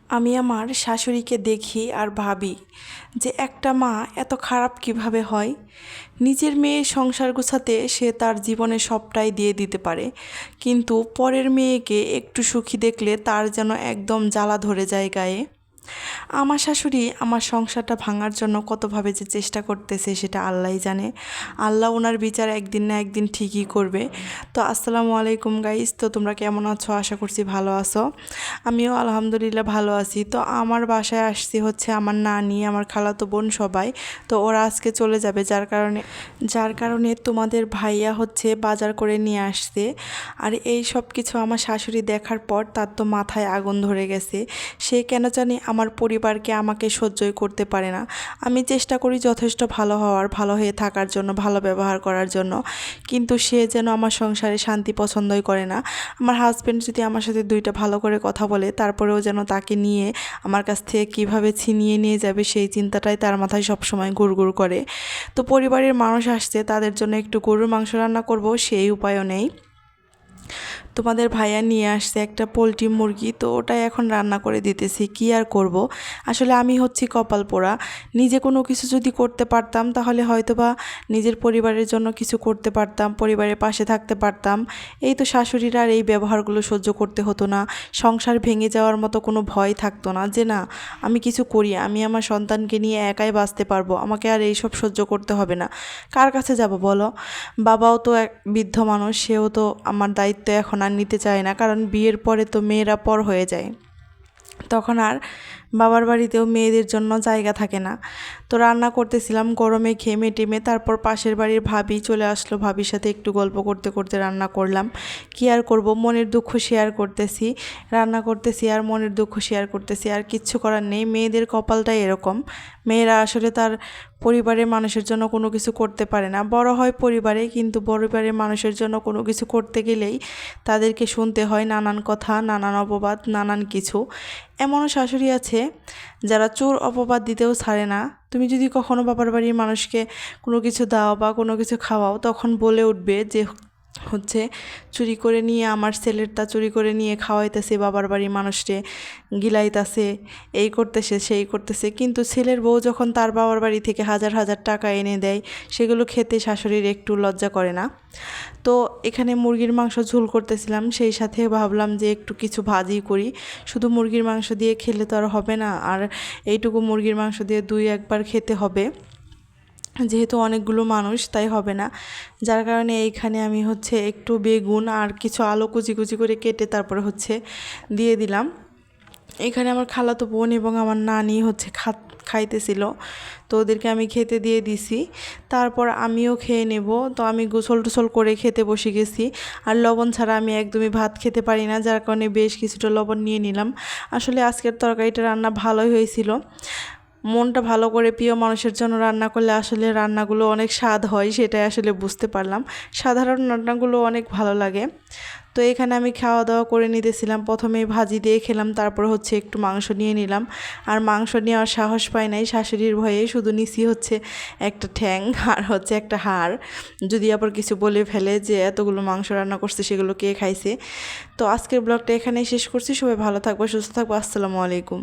আমি আমার শাশুড়িকে দেখি আর ভাবি যে একটা মা এত খারাপ কিভাবে হয়। নিজের মেয়ে সংসার গোছাতে সে তার জীবনে সবটাই দিয়ে দিতে পারে, কিন্তু পরের মেয়েকে একটু সুখী দেখলে তার যেন একদম জ্বালা ধরে যায় গায়ে। আমার শাশুড়ি আমার সংসারটা ভাঙার জন্য কতভাবে যে চেষ্টা করতেছে সেটা আল্লাহই জানে। আল্লাহ ওনার বিচার একদিন না একদিন ঠিকই করবে। তো আসসালামু আলাইকুম গাইস, তো তোমরা কেমন আছো? আশা করছি ভালো আছো। আমিও আলহামদুলিল্লাহ ভালো আছি। তো আমার বাসায় আসছি হচ্ছে আমার নানি, আমার খালাতো বোন সবাই। তো ওরা আজকে চলে যাবে, যার কারণে তোমাদের ভাইয়া হচ্ছে বাজার করে নিয়ে আসছে। আর এই সব কিছু আমার শাশুড়ি দেখার পর তার তো মাথায় আগুন ধরে গেছে। সে কেন জানি আমার পরিবারকে আমাকে সহ্যই করতে পারে না। আমি চেষ্টা করি যথেষ্ট ভালো হওয়ার, ভালো হয়ে থাকার জন্য, ভালো ব্যবহার করার জন্য, কিন্তু সে যেন আমার সংসারে শান্তি পছন্দই করে না। আমার হাজব্যান্ড যদি আমার সাথে দুইটা ভালো করে কথা বলে, তারপরেও যেন তাকে নিয়ে আমার কাছ থেকে কীভাবে ছিনিয়ে নিয়ে যাবে সেই চিন্তাটাই তার মাথায় সবসময় ঘুরঘুর করে। তো পরিবারের মানুষ আসছে, তাদের জন্য একটু গরুর মাংস রান্না করব, সেই উপায়ও নেই। তোমাদের ভাইয়া নিয়ে আসছে একটা পোলট্রি মুরগি, তো ওটাই এখন রান্না করে দিতেছি। কি আর করব, আসলে আমি হচ্ছি কপাল পোড়া। নিজে কোনো কিছু যদি করতে পারতাম তাহলে হয়তোবা নিজের পরিবারের জন্য কিছু করতে পারতাম, পরিবারের পাশে থাকতে পারতাম। এই তো শাশুড়ির আর এই ব্যবহারগুলো সহ্য করতে হতো না। সংসার ভেঙে যাওয়ার মতো কোনো ভয় থাকতো না যে না, আমি কিছু করি, আমি আমার সন্তানকে নিয়ে একাই বাঁচতে পারবো, আমাকে আর এইসব সহ্য করতে হবে না। কার কাছে যাব বলো? বাবাও তো এক বৃদ্ধ মানুষ, সেও তো আমার দায়িত্ব এখন আর নিতে চায় না, কারণ বিয়ের পরে তো মেয়েরা পর হয়ে যায়, তখন আর বাবার বাড়িতেও মেয়েদের জন্য জায়গা থাকে না। তো রান্না করতেছিলাম, গরমে ঘেমে টেমে, তারপর পাশের বাড়ির ভাবি চলে আসলো, ভাবির সাথে একটু গল্প করতে করতে রান্না করলাম। কি আর করব, মনের দুঃখ শেয়ার করতেছি, রান্না করতেছি আর মনের দুঃখ শেয়ার করতেছি। আর কিচ্ছু করার নেই, মেয়েদের কপালটাই এরকম। মেয়েরা আসলে তার পরিবারের মানুষের জন্য কোনো কিছু করতে পারে না। বড় হয় পরিবারে, কিন্তু পরিবারের মানুষের জন্য কোনো কিছু করতে গেলেই তাদেরকে শুনতে হয় নানান কথা, নানান অপবাদ, নানান কিছু। এমনও শাশুড়ি আছে যারা চোর অপবাদ দিতেও ছাড়ে না। তুমি যদি কখনো বাবার বাড়ির মানুষকে কোনো কিছু দাও বা কোনো কিছু খাওয়াও, তখন বলে উঠবে যে হচ্ছে চুরি করে নিয়ে, আমার ছেলেরটা চুরি করে নিয়ে খাওয়াইতেছে বাবার বাড়ির মানুষকে, গিলাইতেছে, এই করতেছে সেই করতেছে। কিন্তু ছেলের বউ যখন তার বাবার বাড়ি থেকে হাজার হাজার টাকা এনে দেয়, সেগুলো খেতে শাশুড়ির একটু লজ্জা করে না। তো এখানে মুরগির মাংস ঝোল করতেছিলাম, সেই সাথে ভাবলাম যে একটু কিছু ভাজি করি। শুধু মুরগির মাংস দিয়ে খেলে তো আর হবে না, আর এইটুকু মুরগির মাংস দিয়ে দুই একবার খেতে হবে, যেহেতু অনেকগুলো মানুষ তাই হবে না। যার কারণে এইখানে আমি হচ্ছে একটু বেগুন আর কিছু আলু কুচি কুচি করে কেটে তারপরে হচ্ছে দিয়ে দিলাম। এখানে আমার খালাতো বোন এবং আমার নানি হচ্ছে খাইতেছিল, তো ওদেরকে আমি খেতে দিয়ে দিছি। তারপর আমিও খেয়ে নেব। তো আমি গোসল টোসল করে খেতে বসে গেছি। আর লবণ ছাড়া আমি একদমই ভাত খেতে পারি না, যার কারণে বেশ কিছুটা লবণ নিয়ে নিলাম। আসলে আজকের তরকারিটা রান্না ভালোই হয়েছিল। মনটা ভালো করে প্রিয় মানুষের জন্য রান্না করলে আসলে রান্নাগুলো অনেক স্বাদ হয়, সেটাই আসলে বুঝতে পারলাম। সাধারণ রান্নাগুলো অনেক ভালো লাগে। তো এখানে আমি খাওয়া দাওয়া করে নিতেছিলাম, প্রথমেই ভাজি দিয়ে খেলাম, তারপর হচ্ছে একটু মাংস নিয়ে নিলাম। আর মাংস নেওয়ার সাহস পাই নাই শাশুড়ির ভয়ে, শুধু নিছি হচ্ছে একটা ঠ্যাং আর হচ্ছে একটা হাড়, যদি আবার কিছু বলে ফেলে যে এতগুলো মাংস রান্না করছে সেগুলো কে খাইছে। তো আজকের ব্লগটা এখানেই শেষ করছি। সবাই ভালো থাকবো, সুস্থ থাকবো। আসসালামু আলাইকুম।